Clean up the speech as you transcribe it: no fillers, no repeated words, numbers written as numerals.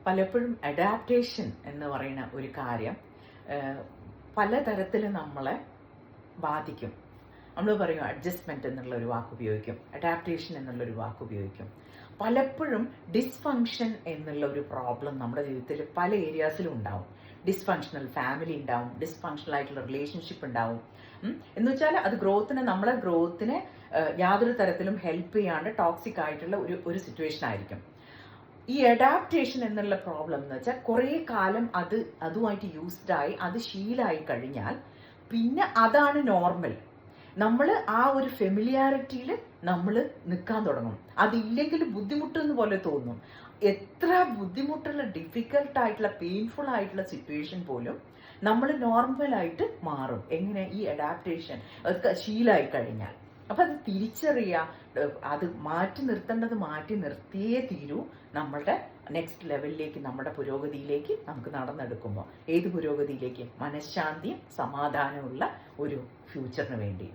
പലപ്പോഴും അഡാപ്റ്റേഷൻ എന്ന് പറയുന്ന ഒരു കാര്യം പലതരത്തിൽ നമ്മളെ ബാധിക്കും. നമ്മൾ പറയും അഡ്ജസ്റ്റ്മെൻറ്റ് എന്നുള്ളൊരു വാക്ക് ഉപയോഗിക്കും, അഡാപ്റ്റേഷൻ എന്നുള്ളൊരു വാക്ക് ഉപയോഗിക്കും. പലപ്പോഴും ഡിസ്ഫങ്ഷൻ എന്നുള്ള ഒരു പ്രോബ്ലം നമ്മുടെ ജീവിതത്തിൽ പല ഏരിയാസിലും ഉണ്ടാവും. ഡിസ്ഫങ്ഷണൽ ഫാമിലി ഉണ്ടാവും, ഡിസ്ഫങ്ഷണൽ ആയിട്ടുള്ള റിലേഷൻഷിപ്പ് ഉണ്ടാവും. എന്ന് വെച്ചാൽ അത് നമ്മളെ ഗ്രോത്തിനെ യാതൊരു തരത്തിലും ഹെൽപ്പ് ചെയ്യാണ്ട് ടോക്സിക് ആയിട്ടുള്ള ഒരു സിറ്റുവേഷൻ ആയിരിക്കും. ഈ അഡാപ്റ്റേഷൻ എന്നുള്ള പ്രോബ്ലം എന്ന് വെച്ചാൽ കുറേ കാലം അതുമായിട്ട് യൂസ്ഡായി അത് ശീലമായി കഴിഞ്ഞാൽ പിന്നെ അതാണ് നോർമൽ. നമ്മൾ ആ ഒരു ഫെമിലിയാരിറ്റിയിൽ നമ്മൾ നിൽക്കാൻ തുടങ്ങും. അതില്ലെങ്കിൽ ബുദ്ധിമുട്ടെന്ന് പോലെ തോന്നും. എത്ര ബുദ്ധിമുട്ടുള്ള ഡിഫിക്കൽട്ടായിട്ടുള്ള പെയിൻഫുൾ ആയിട്ടുള്ള സിറ്റുവേഷൻ പോലും നമ്മൾ നോർമലായിട്ട് മാറും. എങ്ങനെ? ഈ അഡാപ്റ്റേഷൻ ശീലമായി കഴിഞ്ഞാൽ. അപ്പം അത് തിരിച്ചറിയുക, അത് മാറ്റി നിർത്തിയേ തീരൂ. നമ്മളുടെ നെക്സ്റ്റ് ലെവലിലേക്ക്, നമ്മുടെ പുരോഗതിയിലേക്ക് നമുക്ക് നടന്നെടുക്കുമ്പോൾ. ഏത് പുരോഗതിയിലേക്ക്? മനഃശാന്തിയും സമാധാനമുള്ള ഒരു ഫ്യൂച്ചറിന് വേണ്ടി.